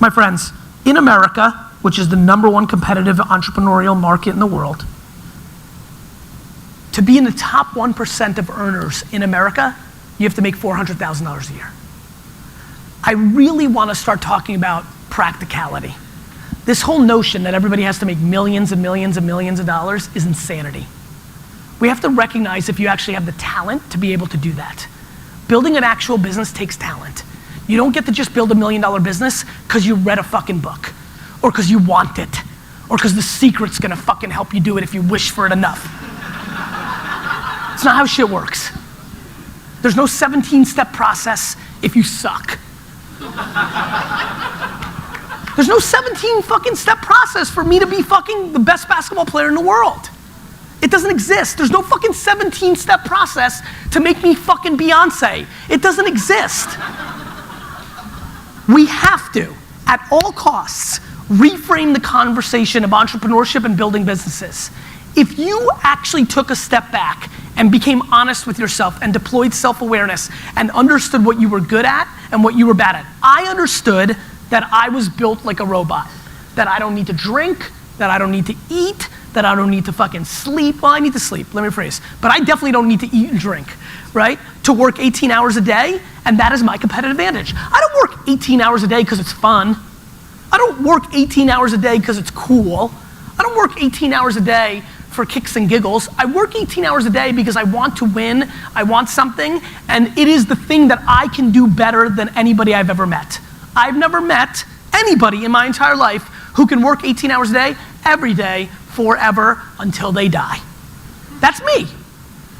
My friends, in America, which is the /1 competitive entrepreneurial market in the world, to be in the top 1% of earners in America, you have to make $400,000 a year. I really want to start talking about practicality. This whole notion that everybody has to make millions and millions and millions of dollars is insanity. We have to recognize if you actually have the talent to be able to do that. Building an actual business takes talent. You don't get to just build $1 million business because you read a fucking book, or because you want it, or because The Secret's gonna fucking help you do it if you wish for it enough. It's not how shit works. There's no 17-step process if you suck. There's no 17 fucking step process for me to be fucking the best basketball player in the world. It doesn't exist. There's no fucking 17-step process to make me fucking Beyonce. It doesn't exist. We have to, at all costs, reframe the conversation of entrepreneurship and building businesses. If you actually took a step back and became honest with yourself and deployed self-awareness and understood what you were good at and what you were bad at. I understood that I was built like a robot, that I don't need to drink, that I don't need to eat, that I don't need to fucking sleep. Well, I need to sleep, let me rephrase. But I definitely don't need to eat and drink, right? To work 18 hours a day, and that is my competitive advantage. I don't work 18 hours a day because it's fun. I don't work 18 hours a day because it's cool. I don't work 18 hours a day for kicks and giggles. I work 18 hours a day because I want to win, I want something, and it is the thing that I can do better than anybody I've ever met. I've never met anybody in my entire life who can work 18 hours a day, every day, forever, until they die. That's me.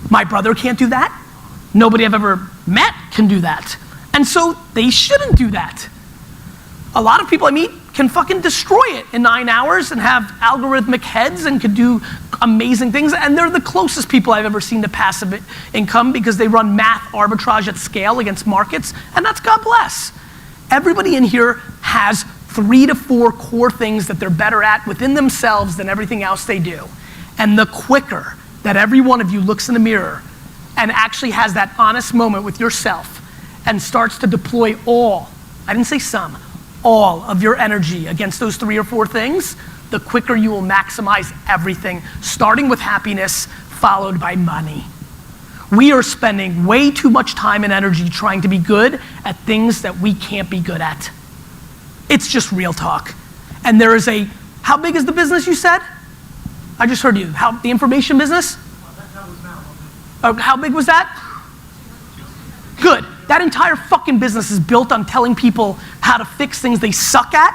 My brother can't do that. Nobody I've ever met can do that. And so they shouldn't do that. A lot of people I meet can fucking destroy it in 9 hours and have algorithmic heads and could do amazing things, and they're the closest people I've ever seen to passive income because they run math arbitrage at scale against markets, and that's God bless. Everybody in here has 3 to 4 core things that they're better at within themselves than everything else they do. And the quicker that every one of you looks in the mirror and actually has that honest moment with yourself and starts to deploy all, I didn't say some, all of your energy against those 3 or 4 things, the quicker you will maximize everything, starting with happiness, followed by money. We are spending way too much time and energy trying to be good at things that we can't be good at. It's just real talk. And there is a, how big is the business you said? I just heard you. How, the information business? How big was that? Good. That entire fucking business is built on telling people how to fix things they suck at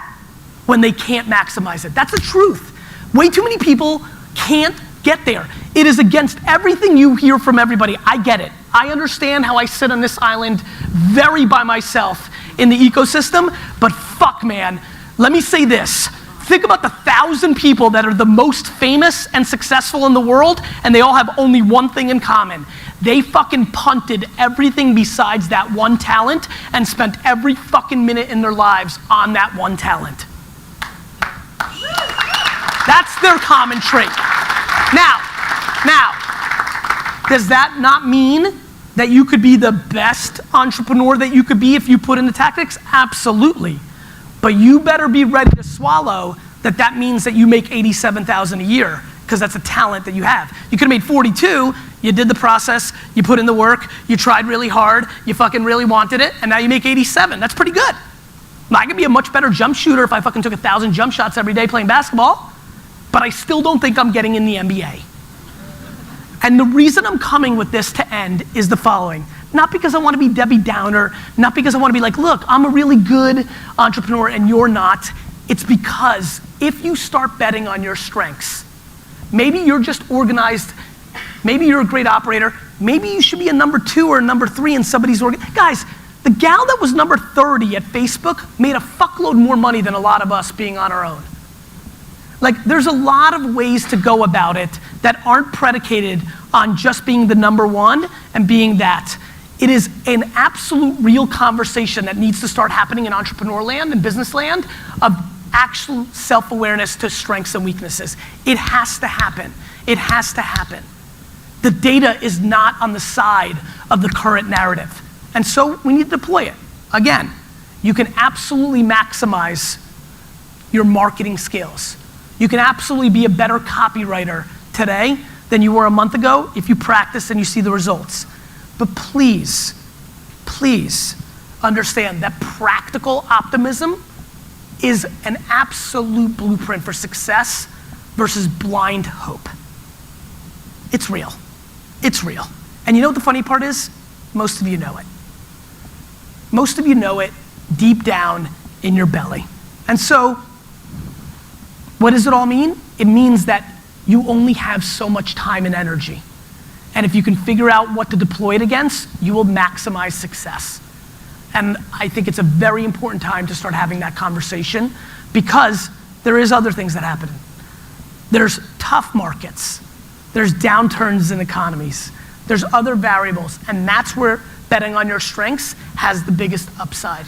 when they can't maximize it. That's the truth. Way too many people can't get there. It is against everything you hear from everybody. I get it. I understand how I sit on this island very by myself in the ecosystem, but fuck, man. Let me say this. Think about the 1,000 people that are the most famous and successful in the world, and they all have only one thing in common. They fucking punted everything besides that one talent and spent every fucking minute in their lives on that one talent. That's their common trait. Now, does that not mean that you could be the best entrepreneur that you could be if you put in the tactics? Absolutely. But you better be ready to swallow that means that you make $87,000 a year, because that's a talent that you have. You could have made 42, you did the process, you put in the work, you tried really hard, you fucking really wanted it, and now you make 87. That's pretty good. I could be a much better jump shooter if I fucking took 1,000 jump shots every day playing basketball, but I still don't think I'm getting in the NBA. And the reason I'm coming with this to end is the following. Not because I want to be Debbie Downer, not because I want to be like, look, I'm a really good entrepreneur and you're not. It's because if you start betting on your strengths, maybe you're just organized, maybe you're a great operator, maybe you should be a number 2 or a number 3 in somebody's Guys, the gal that was number 30 at Facebook made a fuckload more money than a lot of us being on our own. Like, there's a lot of ways to go about it that aren't predicated on just being the number 1 and being that. It is an absolute real conversation that needs to start happening in entrepreneur land and business land of actual self-awareness to strengths and weaknesses. It has to happen. It has to happen. The data is not on the side of the current narrative. And so we need to deploy it. Again, you can absolutely maximize your marketing skills. You can absolutely be a better copywriter today than you were a month ago if you practice and you see the results. But please, please understand that practical optimism is an absolute blueprint for success versus blind hope. It's real. It's real. And you know what the funny part is? Most of you know it. Most of you know it deep down in your belly. And so, what does it all mean? It means that you only have so much time and energy. And if you can figure out what to deploy it against, you will maximize success. And I think it's a very important time to start having that conversation because there is other things that happen. There's tough markets. There's downturns in economies. There's other variables, and that's where betting on your strengths has the biggest upside.